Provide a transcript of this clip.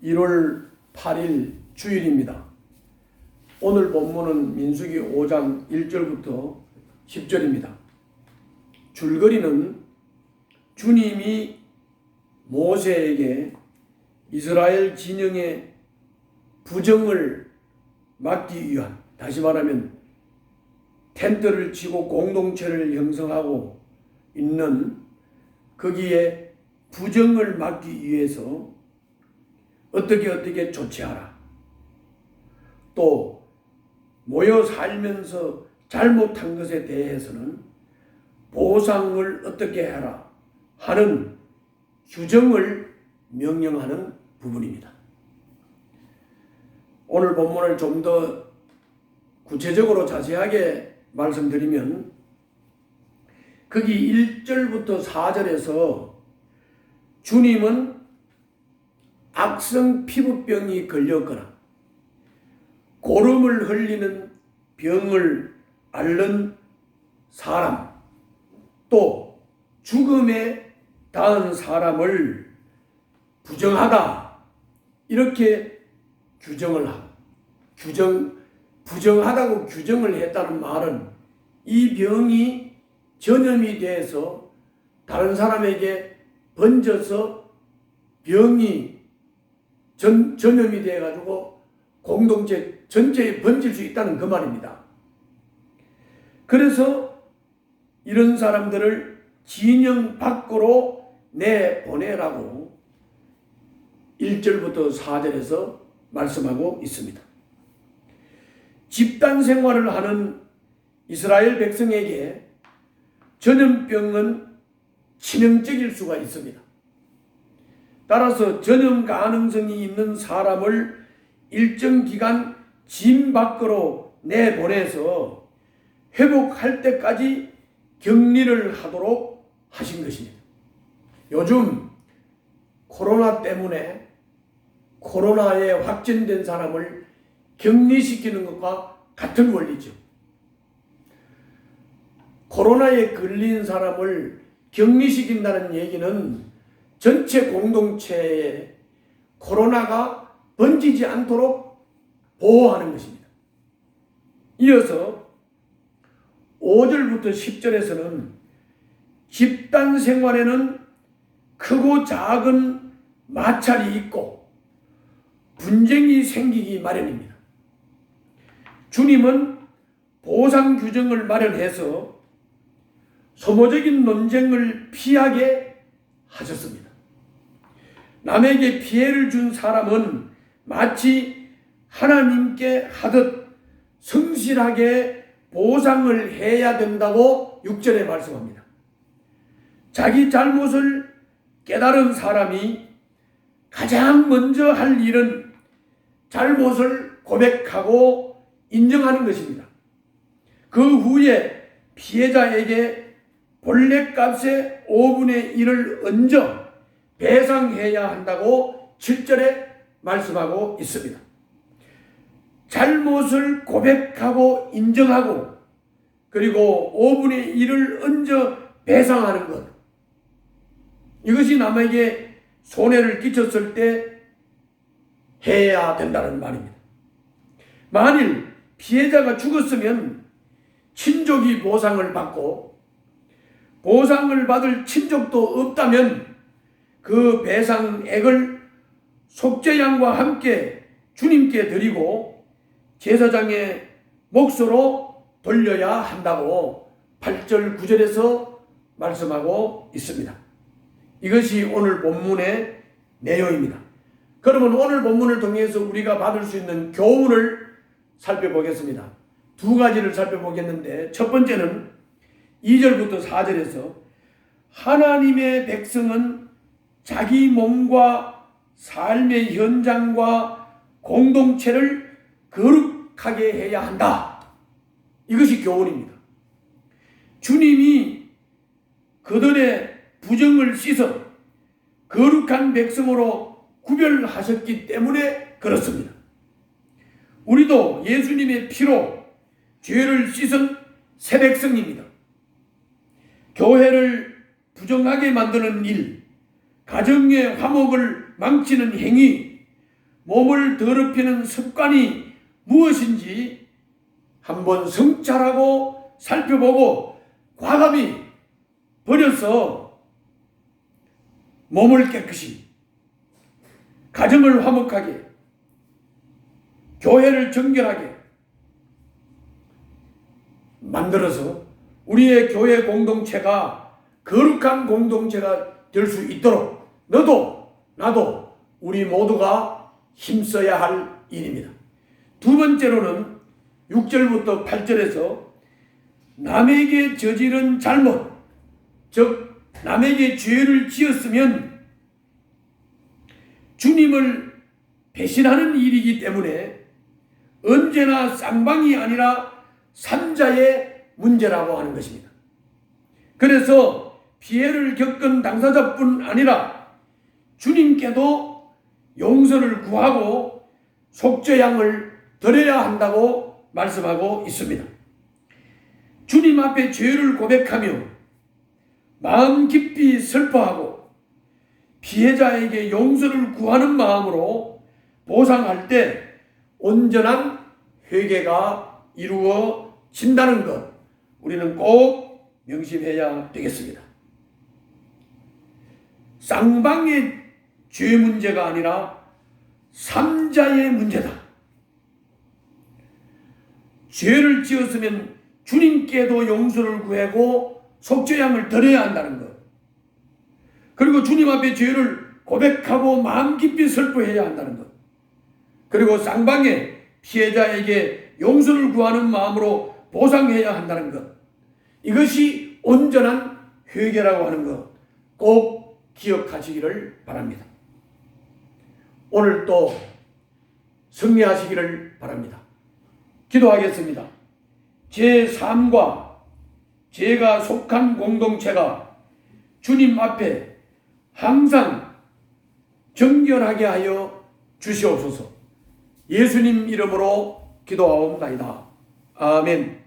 1월 8일 주일입니다. 오늘 본문은 민수기 5장 1절부터 10절입니다. 줄거리는 주님이 모세에게 이스라엘 진영의 부정을 막기 위한, 다시 말하면 텐트를 치고 공동체를 형성하고 있는 거기에 부정을 막기 위해서 어떻게 조치하라. 또 모여 살면서 잘못한 것에 대해서는 보상을 어떻게 해라 하는 규정을 명령하는 부분입니다. 오늘 본문을 좀 더 구체적으로 자세하게 말씀드리면 거기 1절부터 4절에서 주님은 악성 피부병이 걸렸거나 고름을 흘리는 병을 앓는 사람, 또 죽음에 닿은 사람을 부정하다 이렇게 규정을 하고, 부정하다고 규정을 했다는 말은 이 병이 전염이 돼서 다른 사람에게 번져서 병이 전염이 돼가지고 공동체 전체에 번질 수 있다는 그 말입니다. 그래서 이런 사람들을 진영 밖으로 내보내라고 1절부터 4절에서 말씀하고 있습니다. 집단 생활을 하는 이스라엘 백성에게 전염병은 치명적일 수가 있습니다. 따라서 전염 가능성이 있는 사람을 일정 기간 집 밖으로 내보내서 회복할 때까지 격리를 하도록 하신 것입니다. 요즘 코로나 때문에 코로나에 확진된 사람을 격리시키는 것과 같은 원리죠. 코로나에 걸린 사람을 격리시킨다는 얘기는 전체 공동체에 코로나가 번지지 않도록 보호하는 것입니다. 이어서 5절부터 10절에서는 집단 생활에는 크고 작은 마찰이 있고 분쟁이 생기기 마련입니다. 주님은 보상 규정을 마련해서 소모적인 논쟁을 피하게 하셨습니다. 남에게 피해를 준 사람은 마치 하나님께 하듯 성실하게 보상을 해야 된다고 6절에 말씀합니다. 자기 잘못을 깨달은 사람이 가장 먼저 할 일은 잘못을 고백하고 인정하는 것입니다. 그 후에 피해자에게 본래값의 5분의 1을 얹어 배상해야 한다고 7절에 말씀하고 있습니다. 잘못을 고백하고 인정하고 그리고 5분의 1을 얹어 배상하는 것, 이것이 남에게 손해를 끼쳤을 때 해야 된다는 말입니다. 만일 피해자가 죽었으면 친족이 보상을 받고 보상을 받을 친족도 없다면 그 배상액을 속죄양과 함께 주님께 드리고 제사장의 몫으로 돌려야 한다고 8절 9절에서 말씀하고 있습니다. 이것이 오늘 본문의 내용입니다. 그러면 오늘 본문을 통해서 우리가 받을 수 있는 교훈을 살펴보겠습니다. 두 가지를 살펴보겠는데, 첫 번째는 2절부터 4절에서 하나님의 백성은 자기 몸과 삶의 현장과 공동체를 거룩하게 해야 한다. 이것이 교훈입니다. 주님이 그들의 부정을 씻어 거룩한 백성으로 구별하셨기 때문에 그렇습니다. 우리도 예수님의 피로 죄를 씻은 새 백성입니다. 교회를 부정하게 만드는 일, 가정의 화목을 망치는 행위, 몸을 더럽히는 습관이 무엇인지 한번 성찰하고 살펴보고 과감히 버려서 몸을 깨끗이, 가정을 화목하게, 교회를 정결하게 만들어서 우리의 교회 공동체가 거룩한 공동체가 될 수 있도록 너도 나도 우리 모두가 힘써야 할 일입니다. 두 번째로는 6절부터 8절에서 남에게 저지른 잘못, 즉 남에게 죄를 지었으면 주님을 배신하는 일이기 때문에 언제나 쌍방이 아니라 삼자의 문제라고 하는 것입니다. 그래서 피해를 겪은 당사자뿐 아니라 주님께도 용서를 구하고 속죄양을 드려야 한다고 말씀하고 있습니다. 주님 앞에 죄를 고백하며 마음 깊이 슬퍼하고 피해자에게 용서를 구하는 마음으로 보상할 때 온전한 회개가 이루어진다는 것, 우리는 꼭 명심해야 되겠습니다. 쌍방의 죄 문제가 아니라 삼자의 문제다. 죄를 지었으면 주님께도 용서를 구하고 속죄양을 드려야 한다는 것, 그리고 주님 앞에 죄를 고백하고 마음 깊이 슬퍼해야 한다는 것, 그리고 쌍방의 피해자에게 용서를 구하는 마음으로 보상해야 한다는 것, 이것이 온전한 회개라고 하는 것 꼭 기억하시기를 바랍니다. 오늘 또 승리하시기를 바랍니다. 기도하겠습니다. 제 삶과 제가 속한 공동체가 주님 앞에 항상 정결하게 하여 주시옵소서. 예수님 이름으로 기도하옵나이다. 아멘.